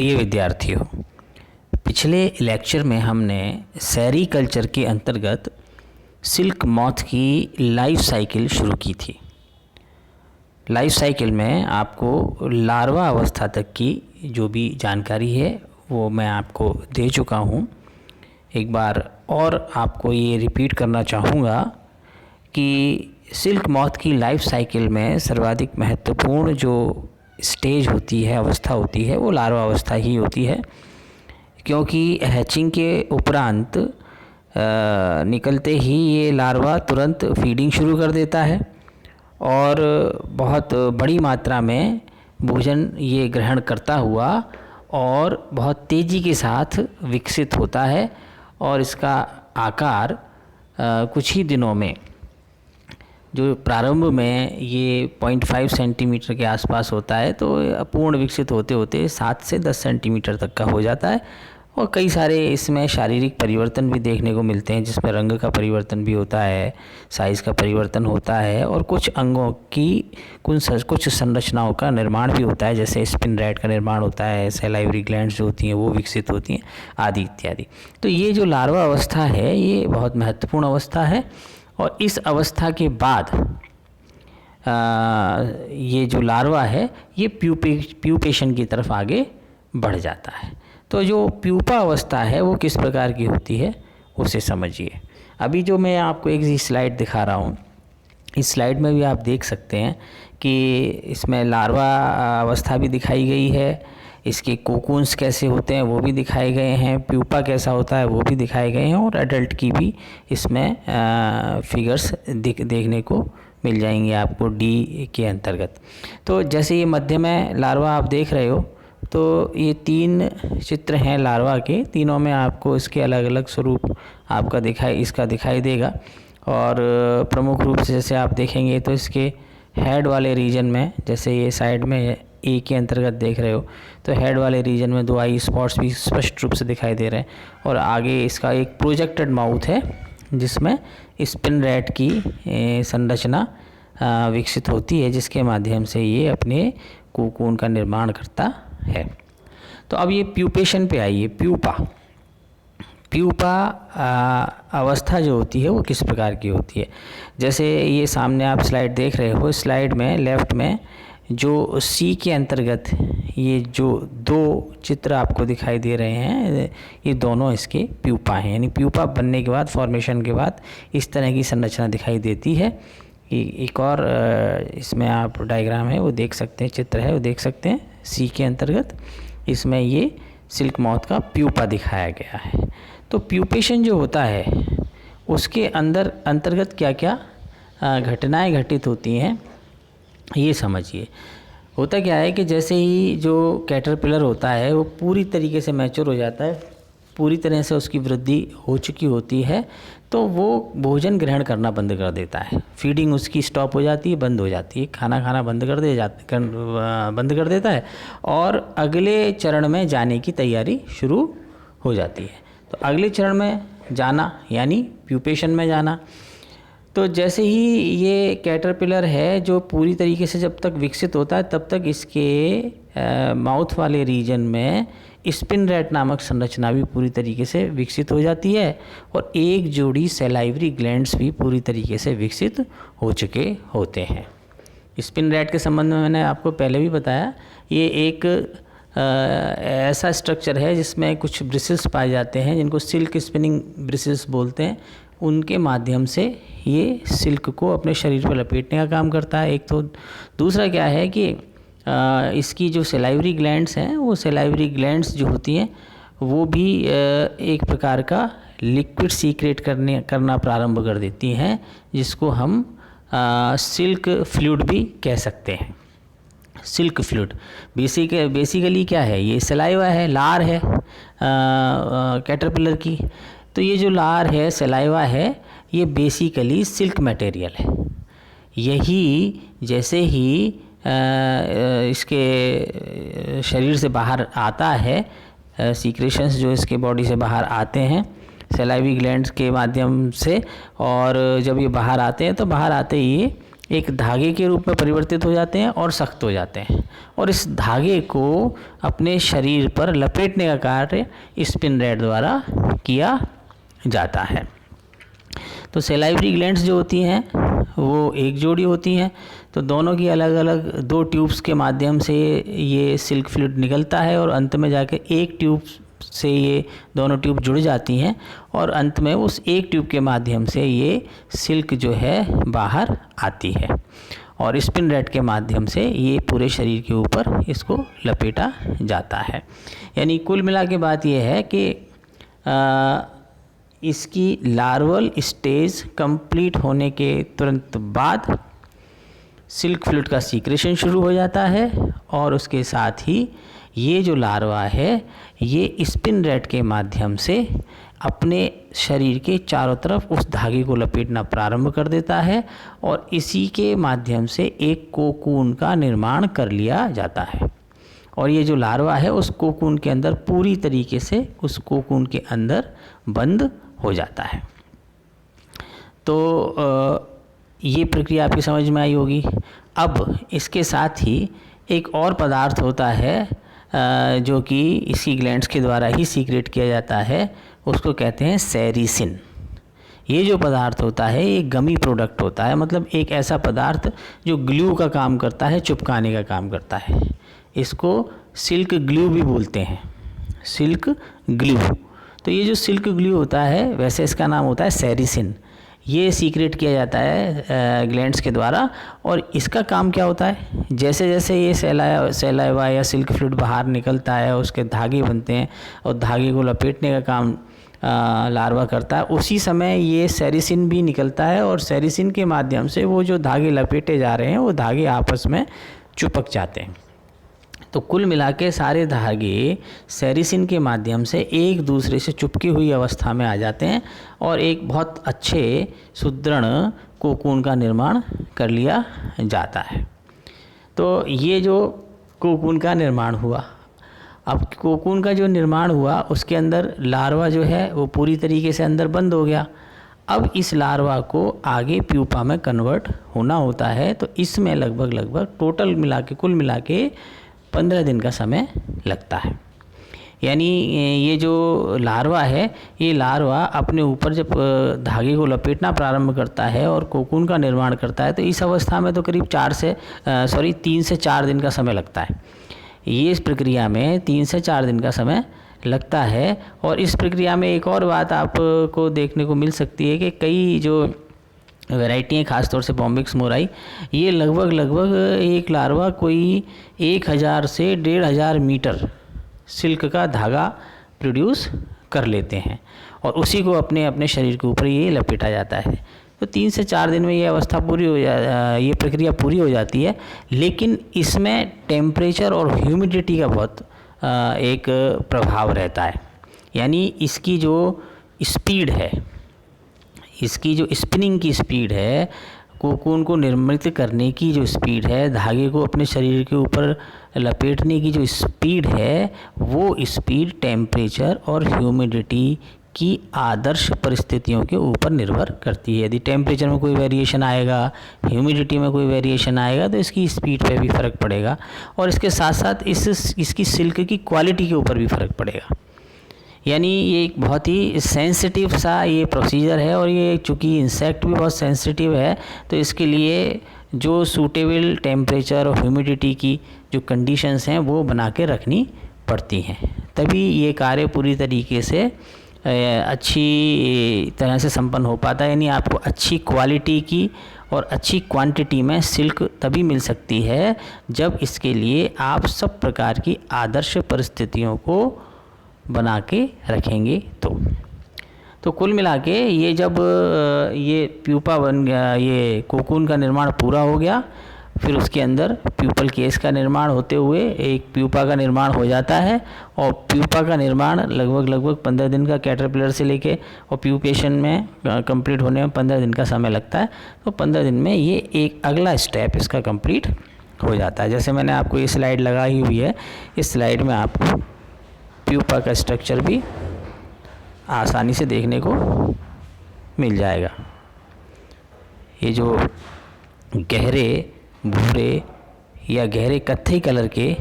प्रिय विद्यार्थियों, पिछले लेक्चर में हमने सेरीकल्चर के अंतर्गत सिल्क मॉथ की लाइफ साइकिल शुरू की थी। लाइफ साइकिल में आपको लार्वा अवस्था तक की जो भी जानकारी है वो मैं आपको दे चुका हूँ। एक बार और आपको ये रिपीट करना चाहूँगा कि सिल्क मॉथ की लाइफ साइकिल में सर्वाधिक महत्वपूर्ण जो स्टेज होती है, अवस्था होती है, वो लार्वा अवस्था ही होती है, क्योंकि हैचिंग के उपरांत निकलते ही ये लार्वा तुरंत फीडिंग शुरू कर देता है और बहुत बड़ी मात्रा में भोजन ये ग्रहण करता हुआ और बहुत तेज़ी के साथ विकसित होता है और इसका आकार कुछ ही दिनों में, जो प्रारंभ में ये 0.5 सेंटीमीटर के आसपास होता है, तो पूर्ण विकसित होते होते 7 से 10 सेंटीमीटर तक का हो जाता है। और कई सारे इसमें शारीरिक परिवर्तन भी देखने को मिलते हैं, जिसमें रंग का परिवर्तन भी होता है, साइज़ का परिवर्तन होता है और कुछ अंगों की कुछ संरचनाओं का निर्माण भी होता है, जैसे स्पिन रैट का निर्माण होता है, सैलाइवरी ग्लैंड्स जो होती हैं वो विकसित होती हैं, आदि इत्यादि। तो ये जो लार्वा अवस्था है ये बहुत महत्वपूर्ण अवस्था है और इस अवस्था के बाद ये जो लार्वा है ये प्यूपेशन की तरफ आगे बढ़ जाता है। तो जो प्यूपा अवस्था है वो किस प्रकार की होती है उसे समझिए। अभी जो मैं आपको एक स्लाइड दिखा रहा हूँ, इस स्लाइड में भी आप देख सकते हैं कि इसमें लार्वा अवस्था भी दिखाई गई है, इसके कोकून्स कैसे होते हैं वो भी दिखाए गए हैं, प्यूपा कैसा होता है वो भी दिखाए गए हैं और एडल्ट की भी इसमें फिगर्स देखने को मिल जाएंगे आपको डी के अंतर्गत। तो जैसे ये मध्य में लार्वा आप देख रहे हो, तो ये 3 चित्र हैं लार्वा के, तीनों में आपको इसके अलग अलग स्वरूप आपका दिखाई देगा। और प्रमुख रूप से जैसे आप देखेंगे तो इसके हेड वाले रीजन में, जैसे ये साइड में ए के अंतर्गत देख रहे हो, तो हेड वाले रीजन में 2 आई स्पॉट्स भी स्पष्ट रूप से दिखाई दे रहे हैं और आगे इसका एक प्रोजेक्टेड माउथ है जिसमें स्पिन रैट की संरचना विकसित होती है, जिसके माध्यम से ये अपने कोकून का निर्माण करता है। तो अब ये प्यूपेशन पे आइए। प्यूपा अवस्था जो होती है वो किस प्रकार की होती है। जैसे ये सामने आप स्लाइड देख रहे हो, स्लाइड में लेफ़्ट में जो सी के अंतर्गत ये जो 2 चित्र आपको दिखाई दे रहे हैं, ये दोनों इसके प्यूपा हैं, यानी प्यूपा बनने के बाद, फॉर्मेशन के बाद इस तरह की संरचना दिखाई देती है। एक और इसमें आप डायग्राम है वो देख सकते हैं, चित्र है वो देख सकते हैं सी के अंतर्गत, इसमें ये सिल्क मॉथ का प्यूपा दिखाया गया है। तो प्यूपेशन जो होता है उसके अंतर्गत क्या क्या घटनाएं घटित होती हैं ये समझिए। होता क्या है कि जैसे ही जो कैटरपिलर होता है वो पूरी तरीके से मैच्योर हो जाता है, पूरी तरह से उसकी वृद्धि हो चुकी होती है, तो वो भोजन ग्रहण करना बंद कर देता है, फीडिंग उसकी स्टॉप हो जाती है, बंद हो जाती है, खाना बंद कर देता है और अगले चरण में जाने की तैयारी शुरू हो जाती है। तो अगले चरण में जाना यानी प्यूपेशन में जाना। तो जैसे ही ये कैटरपिलर है जो पूरी तरीके से जब तक विकसित होता है तब तक इसके माउथ वाले रीजन में स्पिन रैट नामक संरचना भी पूरी तरीके से विकसित हो जाती है और एक जोड़ी सैलाइवरी ग्लैंड्स भी पूरी तरीके से विकसित हो चुके होते हैं। स्पिन रैट के संबंध में मैंने आपको पहले भी बताया, ये एक ऐसा स्ट्रक्चर है जिसमें कुछ ब्रिसल्स पाए जाते हैं जिनको सिल्क स्पिनिंग ब्रिसल्स बोलते हैं। उनके माध्यम से ये सिल्क को अपने शरीर पर लपेटने का काम करता है। एक तो दूसरा क्या है कि इसकी जो सैलाइवरी ग्लैंड्स हैं, वो सैलाइवरी ग्लैंड्स जो होती हैं वो भी एक प्रकार का लिक्विड सीक्रेट करना प्रारंभ कर देती हैं, जिसको हम सिल्क फ्लूइड भी कह सकते हैं। सिल्क फ्लूइड बेसिकली क्या है, ये सलाइवा है, लार है कैटरपिलर की। तो ये जो लार है, सलाइवा है, ये बेसिकली सिल्क मटेरियल है। यही जैसे ही इसके शरीर से बाहर आता है, सीक्रेशंस जो इसके बॉडी से बाहर आते हैं सलाइवी ग्लैंड्स के माध्यम से, और जब ये बाहर आते हैं तो बाहर आते ही ये एक धागे के रूप में परिवर्तित हो जाते हैं और सख्त हो जाते हैं, और इस धागे को अपने शरीर पर लपेटने का कार्य स्पिनरेट द्वारा किया जाता है। तो सैलाइवरी ग्लैंड्स जो होती हैं वो एक जोड़ी होती हैं, तो दोनों की अलग अलग 2 ट्यूब्स के माध्यम से ये सिल्क फ्लूइड निकलता है, और अंत में जाके एक ट्यूब से ये दोनों ट्यूब जुड़ जाती हैं, और अंत में उस एक ट्यूब के माध्यम से ये सिल्क जो है बाहर आती है, और स्पिनरेट के माध्यम से ये पूरे शरीर के ऊपर इसको लपेटा जाता है। यानी कुल मिला के बात ये है कि इसकी लार्वल स्टेज कंप्लीट होने के तुरंत बाद सिल्क फ्लूइड का सीक्रेशन शुरू हो जाता है, और उसके साथ ही ये जो लार्वा है ये स्पिनरेट के माध्यम से अपने शरीर के चारों तरफ उस धागे को लपेटना प्रारंभ कर देता है, और इसी के माध्यम से एक कोकून का निर्माण कर लिया जाता है, और ये जो लार्वा है उस कोकून के अंदर पूरी तरीके से उस कोकून के अंदर बंद हो जाता है। तो ये प्रक्रिया आपकी समझ में आई होगी। अब इसके साथ ही एक और पदार्थ होता है जो कि इसी ग्लैंड्स के द्वारा ही सीक्रेट किया जाता है, उसको कहते हैं सेरिसिन। ये जो पदार्थ होता है ये गमी प्रोडक्ट होता है, मतलब एक ऐसा पदार्थ जो ग्लू का काम करता है, चिपकाने का काम करता है। इसको सिल्क ग्लू भी बोलते हैं, सिल्क ग्लू। तो ये जो सिल्क ग्लू होता है वैसे इसका नाम होता है सेरिसिन। ये सीक्रेट किया जाता है ग्लैंड्स के द्वारा, और इसका काम क्या होता है, जैसे जैसे ये सैलाइवा या सिल्क फ्लूइड बाहर निकलता है उसके धागे बनते हैं, और धागे को लपेटने का काम लार्वा करता है, उसी समय ये सेरिसिन भी निकलता है, और सेरिसिन के माध्यम से वो जो धागे लपेटे जा रहे हैं वो धागे आपस में चिपक जाते हैं। तो कुल मिला के सारे धागे सेरिसिन के माध्यम से एक दूसरे से चिपकी हुई अवस्था में आ जाते हैं, और एक बहुत अच्छे सुदृढ़ कोकून का निर्माण कर लिया जाता है। तो ये जो कोकून का निर्माण हुआ, अब कोकून का जो निर्माण हुआ उसके अंदर लार्वा जो है वो पूरी तरीके से अंदर बंद हो गया। अब इस लार्वा को आगे प्यूपा में कन्वर्ट होना होता है, तो इसमें लगभग टोटल मिला के कुल मिला के 15 दिन का समय लगता है। यानी ये जो लार्वा है ये लार्वा अपने ऊपर जब धागे को लपेटना प्रारंभ करता है और कोकून का निर्माण करता है, तो इस अवस्था में तो करीब 3 से 4 दिन का समय लगता है। ये इस प्रक्रिया में 3 से 4 दिन का समय लगता है। और इस प्रक्रिया में एक और बात आपको देखने को मिल सकती है कि कई जो वैरायटी हैं, खासतौर से बॉम्बिक्स मोराई, ये लगभग एक लार्वा कोई 1000 से 1500 मीटर सिल्क का धागा प्रोड्यूस कर लेते हैं, और उसी को अपने शरीर के ऊपर ये लपेटा जाता है। तो 3 से 4 दिन में ये अवस्था ये प्रक्रिया पूरी हो जाती है। लेकिन इसमें टेम्परेचर और ह्यूमिडिटी का बहुत एक प्रभाव रहता है। यानी इसकी जो स्पीड है, इसकी जो स्पिनिंग की स्पीड है, कोकून को निर्मित करने की जो स्पीड है, धागे को अपने शरीर के ऊपर लपेटने की जो स्पीड है, वो स्पीड टेम्परेचर और ह्यूमिडिटी की आदर्श परिस्थितियों के ऊपर निर्भर करती है। यदि टेम्परेचर में कोई वेरिएशन आएगा, ह्यूमिडिटी में कोई वेरिएशन आएगा, तो इसकी स्पीड पे भी फ़र्क पड़ेगा, और इसके साथ साथ इसकी सिल्क की क्वालिटी के ऊपर भी फ़र्क पड़ेगा। यानी ये एक बहुत ही सेंसिटिव सा ये प्रोसीजर है, और ये चूँकि इंसेक्ट भी बहुत सेंसिटिव है, तो इसके लिए जो सूटेबल टेम्परेचर और ह्यूमिडिटी की जो कंडीशंस हैं वो बना के रखनी पड़ती हैं, तभी ये कार्य पूरी तरीके से अच्छी तरह से संपन्न हो पाता है। यानी आपको अच्छी क्वालिटी की और अच्छी क्वांटिटी में सिल्क तभी मिल सकती है जब इसके लिए आप सब प्रकार की आदर्श परिस्थितियों को बना के रखेंगे। तो कुल मिला के ये जब ये प्यूपा बन गया, ये कोकून का निर्माण पूरा हो गया, फिर उसके अंदर प्यूपल केस का निर्माण होते हुए एक प्यूपा का निर्माण हो जाता है। और प्यूपा का निर्माण लगभग 15 दिन का कैटरपिलर से लेके और प्यूपेशन में कंप्लीट होने में 15 दिन का समय लगता है। तो 15 दिन में ये एक अगला स्टेप इसका कंप्लीट हो जाता है। जैसे मैंने आपको ये स्लाइड लगाई हुई है, इस स्लाइड में आपको प्यूपा का स्ट्रक्चर भी आसानी से देखने को मिल जाएगा। ये जो गहरे भूरे या गहरे कत्थई कलर के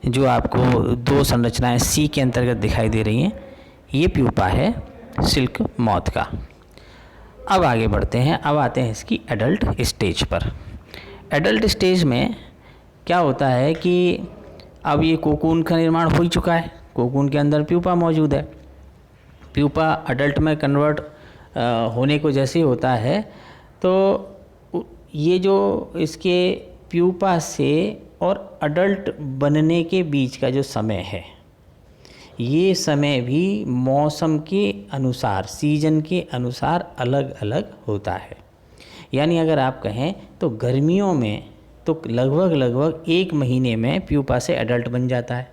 जो आपको दो संरचनाएं सी के अंतर्गत दिखाई दे रही हैं, ये प्यूपा है सिल्क मॉथ का। अब आगे बढ़ते हैं, अब आते हैं इसकी एडल्ट स्टेज पर। एडल्ट स्टेज में क्या होता है कि अब ये कोकून का निर्माण हो ही चुका है, कोकून के अंदर प्यूपा मौजूद है। प्यूपा अडल्ट में कन्वर्ट होने को जैसे ही होता है तो ये जो इसके प्यूपा से और अडल्ट बनने के बीच का जो समय है, ये समय भी मौसम के अनुसार, सीजन के अनुसार अलग अलग होता है। यानी अगर आप कहें तो गर्मियों में तो लगभग 1 महीने में प्यूपा से एडल्ट बन जाता है,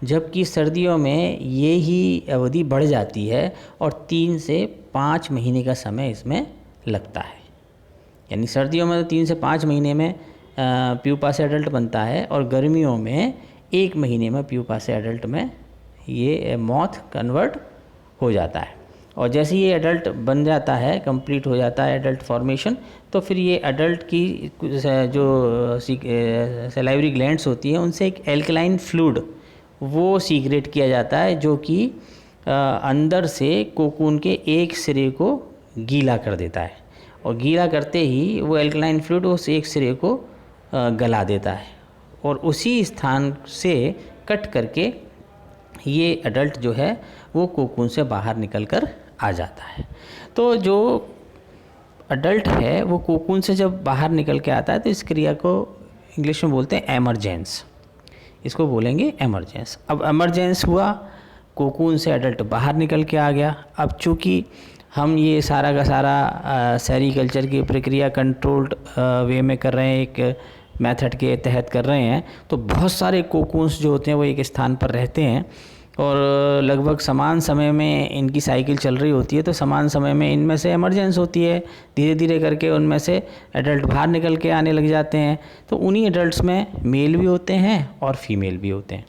जबकि सर्दियों में ये ही अवधि बढ़ जाती है और 3 से 5 महीने का समय इसमें लगता है। यानी सर्दियों में तो 3 से 5 महीने में प्यूपा से एडल्ट बनता है और गर्मियों में 1 महीने में प्यूपा से एडल्ट में ये मॉथ कन्वर्ट हो जाता है। और जैसे ही ये एडल्ट बन जाता है, कंप्लीट हो जाता है एडल्ट फॉर्मेशन, तो फिर ये एडल्ट की जो सलाइवरी ग्लैंड्स होती हैं उनसे एक एल्कलाइन फ्लूइड वो सीक्रेट किया जाता है, जो कि अंदर से कोकून के एक सिरे को गीला कर देता है और गीला करते ही वो एल्कलाइन फ्लूइड उस एक सिरे को गला देता है और उसी स्थान से कट करके ये एडल्ट जो है वो कोकून से बाहर निकल कर आ जाता है। तो जो एडल्ट है वो कोकून से जब बाहर निकल के आता है तो इस क्रिया को इंग्लिश में बोलते हैं एमरजेंस, इसको बोलेंगे एमरजेंस। अब एमरजेंस हुआ, कोकून से एडल्ट बाहर निकल के आ गया। अब चूँकि हम ये सारा का सारा सेरीकल्चर की प्रक्रिया कंट्रोल्ड वे में कर रहे हैं, एक मेथड के तहत कर रहे हैं, तो बहुत सारे कोकून्स जो होते हैं वो एक स्थान पर रहते हैं और लगभग समान समय में इनकी साइकिल चल रही होती है। तो समान समय में इनमें से एमरजेंस होती है, धीरे धीरे करके उनमें से एडल्ट बाहर निकल के आने लग जाते हैं। तो उन्हीं एडल्ट्स में मेल भी होते हैं और फीमेल भी होते हैं।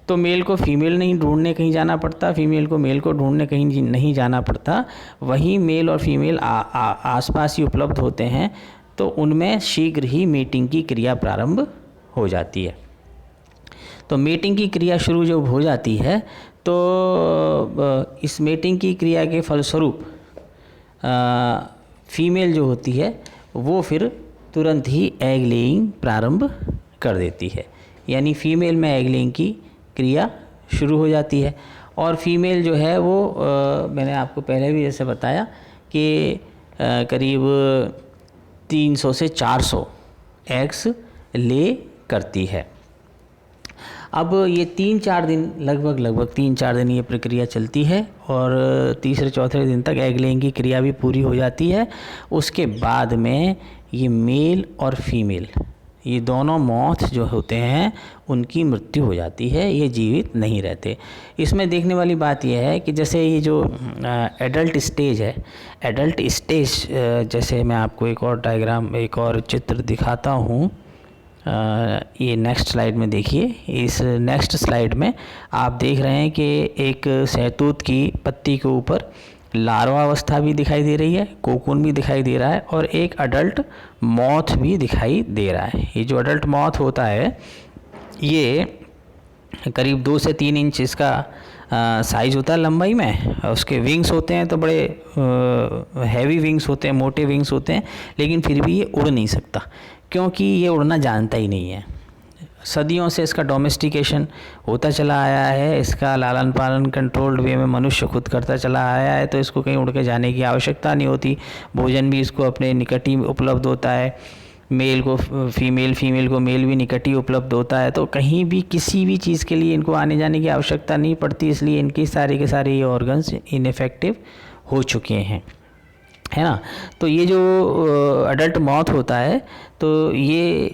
तो मेल को फीमेल नहीं ढूंढने कहीं जाना पड़ता, फीमेल को मेल को ढूंढने कहीं नहीं जाना पड़ता, वहीं मेल और फीमेल आसपास ही उपलब्ध होते हैं। तो उनमें शीघ्र ही मेटिंग की क्रिया प्रारंभ हो जाती है। तो मेटिंग की क्रिया शुरू जब हो जाती है तो इस मेटिंग की क्रिया के फलस्वरूप फीमेल जो होती है वो फिर तुरंत ही एग लेइंग प्रारंभ कर देती है। यानी फीमेल में एग लेइंग की क्रिया शुरू हो जाती है और फीमेल जो है वो मैंने आपको पहले भी जैसे बताया कि करीब 300 से 400 एग्स ले करती है। अब ये 3-4 दिन लगभग 3-4 दिन ये प्रक्रिया चलती है और तीसरे चौथे दिन तक एग लेइंग की क्रिया भी पूरी हो जाती है। उसके बाद में ये मेल और फीमेल ये दोनों मॉथ जो होते हैं उनकी मृत्यु हो जाती है, ये जीवित नहीं रहते। इसमें देखने वाली बात यह है कि जैसे ये जो एडल्ट स्टेज है, एडल्ट स्टेज जैसे मैं आपको एक और डायग्राम, एक और चित्र दिखाता हूँ। ये नेक्स्ट स्लाइड में देखिए। इस नेक्स्ट स्लाइड में आप देख रहे हैं कि एक सहतूत की पत्ती के ऊपर लार्वा अवस्था भी दिखाई दे रही है, कोकून भी दिखाई दे रहा है और एक अडल्ट मॉथ भी दिखाई दे रहा है। ये जो अडल्ट मॉथ होता है ये करीब 2 से 3 इंच इसका साइज़ होता है लंबाई में। उसके विंग्स होते हैं तो बड़े हैवी विंग्स होते हैं, मोटे विंग्स होते हैं, लेकिन फिर भी ये उड़ नहीं सकता क्योंकि ये उड़ना जानता ही नहीं है। सदियों से इसका डोमेस्टिकेशन होता चला आया है, इसका लालन पालन कंट्रोल्ड वे में मनुष्य खुद करता चला आया है, तो इसको कहीं उड़ के जाने की आवश्यकता नहीं होती। भोजन भी इसको अपने निकट ही उपलब्ध होता है, मेल को फीमेल, फीमेल को मेल भी निकट ही उपलब्ध होता है। तो कहीं भी किसी भी चीज़ के लिए इनको आने जाने की आवश्यकता नहीं पड़ती, इसलिए इनकी सारे के सारे ये ऑर्गन्स इनइफेक्टिव हो चुके हैं, है ना। तो ये जो अडल्ट मॉथ होता है तो ये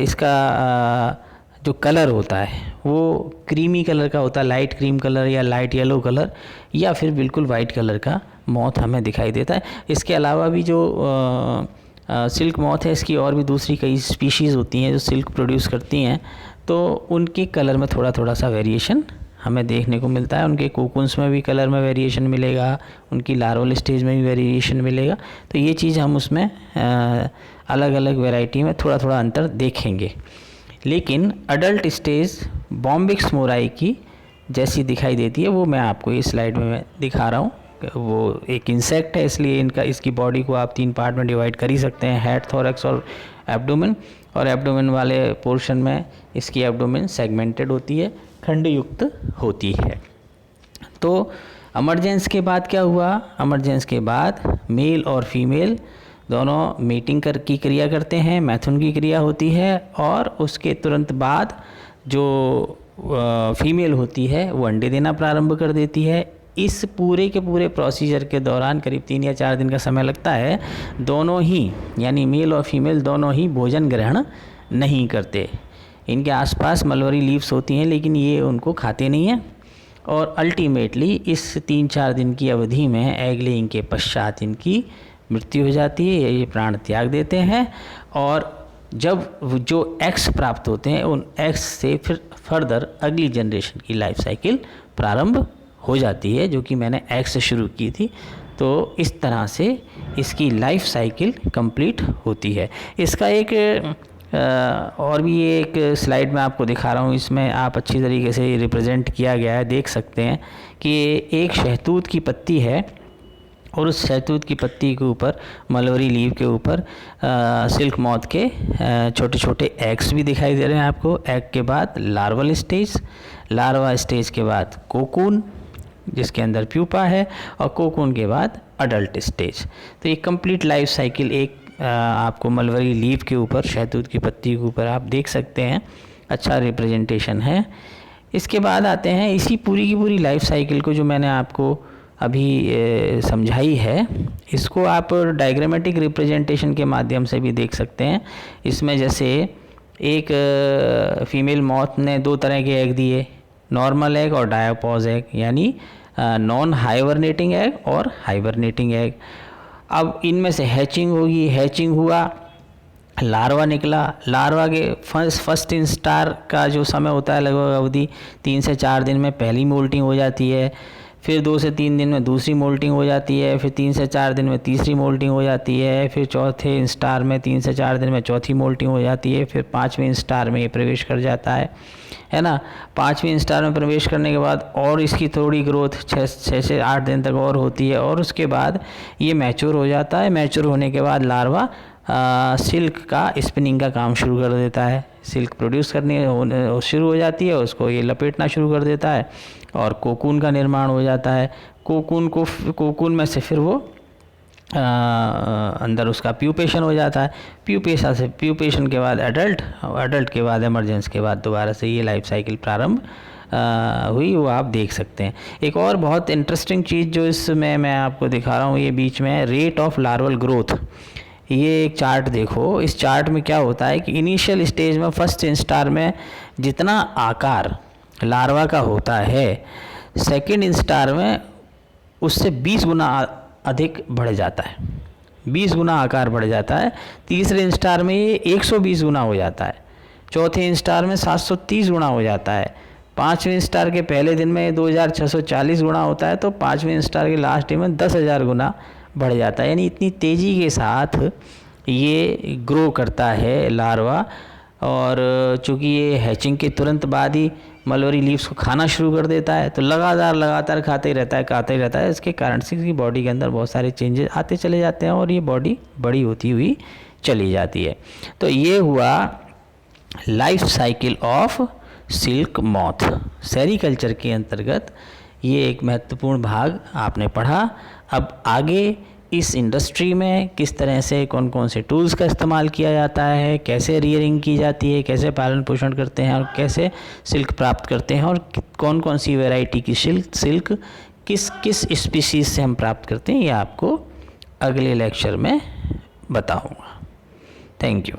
इसका जो कलर होता है वो क्रीमी कलर का होता है, लाइट क्रीम कलर या लाइट येलो कलर या फिर बिल्कुल वाइट कलर का मॉथ हमें दिखाई देता है। इसके अलावा भी जो सिल्क मॉथ है, इसकी और भी दूसरी कई स्पीशीज़ होती हैं जो सिल्क प्रोड्यूस करती हैं, तो उनके कलर में थोड़ा थोड़ा सा वेरिएशन हमें देखने को मिलता है। उनके कोकुन्स में भी कलर में वेरिएशन मिलेगा, उनकी लार्वल स्टेज में भी वेरिएशन मिलेगा। तो ये चीज़ हम उसमें अलग अलग वैरायटी में थोड़ा थोड़ा अंतर देखेंगे। लेकिन अडल्ट स्टेज बॉम्बिक्स मोराई की जैसी दिखाई देती है, वो मैं आपको इस स्लाइड में मैं दिखा रहा हूँ। वो एक इंसेक्ट है, इसलिए इसकी बॉडी को आप 3 पार्ट में डिवाइड कर ही सकते हैं, हेड, थोरैक्स और एब्डोमेन। और एब्डोमेन वाले पोर्शन में इसकी एब्डोमेन सेगमेंटेड होती है, खंड युक्त होती है। तो एमर्जेंस के बाद क्या हुआ? एमर्जेंस के बाद मेल और फीमेल दोनों मीटिंग की क्रिया करते हैं, मैथुन की क्रिया होती है, और उसके तुरंत बाद जो फीमेल होती है वो अंडे देना प्रारंभ कर देती है। इस पूरे के पूरे प्रोसीजर के दौरान करीब 3 या 4 दिन का समय लगता है। दोनों ही यानी मेल और फीमेल दोनों ही भोजन ग्रहण नहीं करते। इनके आसपास मलबरी लीव्स होती हैं, लेकिन ये उनको खाते नहीं हैं। और अल्टीमेटली इस 3-4 दिन की अवधि में एग लेइंग के पश्चात इनकी मृत्यु हो जाती है, ये प्राण त्याग देते हैं। और जब जो एग्स प्राप्त होते हैं, उन एग्स से फिर फर्दर अगली जनरेशन की लाइफ साइकिल प्रारंभ हो जाती है, जो कि मैंने एग से शुरू की थी। तो इस तरह से इसकी लाइफ साइकिल कंप्लीट होती है। इसका एक और भी एक स्लाइड मैं आपको दिखा रहा हूँ, इसमें आप अच्छी तरीके से रिप्रेजेंट किया गया है, देख सकते हैं कि एक शहतूत की पत्ती है और उस शहतूत की पत्ती के ऊपर मलबरी लीव के ऊपर सिल्क मॉथ के छोटे छोटे एग्स भी दिखाई दे रहे हैं आपको। एग के बाद लार्वल स्टेज, लार्वा स्टेज के बाद कोकून जिसके अंदर प्यूपा है, और कोकून के बाद अडल्ट स्टेज। तो ये कंप्लीट लाइफ साइकिल एक आपको मलबरी लीव के ऊपर, शहतूत की पत्ती के ऊपर आप देख सकते हैं, अच्छा रिप्रेजेंटेशन है। इसके बाद आते हैं इसी पूरी की पूरी लाइफ साइकिल को जो मैंने आपको अभी समझाई है, इसको आप डायग्रामेटिक रिप्रेजेंटेशन के माध्यम से भी देख सकते हैं। इसमें जैसे एक फीमेल मॉथ ने 2 तरह के एग दिए, नॉर्मल एग और डायापॉज एग, यानी नॉन हाइबरनेटिंग एग और हाइबरनेटिंग एग। अब इनमें से हैचिंग होगी, हैचिंग हुआ, लार्वा निकला। लार्वा के फर्स्ट इंस्टार का जो समय होता है लगभग अवधि 3 से 4 दिन में पहली मोल्टिंग हो जाती है, फिर 2 से 3 दिन में दूसरी मोल्टिंग हो जाती है, फिर 3 से 4 दिन में तीसरी मोल्टिंग हो जाती है, फिर चौथे इंस्टार में 3 से 4 दिन में चौथी मोल्टिंग हो जाती है, फिर 5वें इंस्टार में ये प्रवेश कर जाता है ना। 5वें इंस्टार में प्रवेश करने के बाद और इसकी थोड़ी ग्रोथ 6 से 8 दिन तक और होती है, और उसके बाद ये मैच्योर हो जाता है। मैच्योर होने के बाद लार्वा सिल्क का स्पिनिंग का काम शुरू कर देता है, सिल्क प्रोड्यूस करने शुरू हो जाती है, उसको ये लपेटना शुरू कर देता है और कोकून का निर्माण हो जाता है। कोकून में से फिर वो अंदर उसका प्यूपेशन हो जाता है। प्यूपेशन के बाद अडल्ट के बाद एमर्जेंस के बाद दोबारा से ये लाइफ साइकिल प्रारंभ हुई, वो आप देख सकते हैं। एक और बहुत इंटरेस्टिंग चीज़ जो इसमें मैं आपको दिखा रहा हूँ, ये बीच में रेट ऑफ लार्वल ग्रोथ, ये एक चार्ट देखो। इस चार्ट में क्या होता है कि इनिशियल स्टेज में फर्स्ट इंस्टार में जितना आकार लार्वा का होता है, सेकंड इंस्टार में उससे 20 गुना अधिक बढ़ जाता है, 20 गुना आकार बढ़ जाता है। तीसरे इंस्टार में ये 120 गुना हो जाता है, चौथे इंस्टार में 730 गुना हो जाता है, 5वें इंस्टार के पहले दिन में 2640 गुना होता है, तो 5वें इंस्टार के लास्ट डे में 10,000 गुना बढ़ जाता है। यानी इतनी तेज़ी के साथ ये ग्रो करता है लार्वा। और चूँकि ये हैचिंग के तुरंत बाद ही मलबरी लीव्स को खाना शुरू कर देता है, तो लगातार खाते ही रहता है। इसके कारण से इसकी बॉडी के अंदर बहुत सारे चेंजेस आते चले जाते हैं और ये बॉडी बड़ी होती हुई चली जाती है। तो ये हुआ life cycle of silk moth. Sericulture के अंतर्गत ये एक महत्वपूर्ण भाग आपने पढ़ा। अब आगे इस इंडस्ट्री में किस तरह से कौन कौन से टूल्स का इस्तेमाल किया जाता है, कैसे रियरिंग की जाती है, कैसे पालन पोषण करते हैं और कैसे सिल्क प्राप्त करते हैं, और कौन कौन सी वैरायटी की सिल्क किस स्पीशीज़ से हम प्राप्त करते हैं, ये आपको अगले लेक्चर में बताऊंगा। Thank you.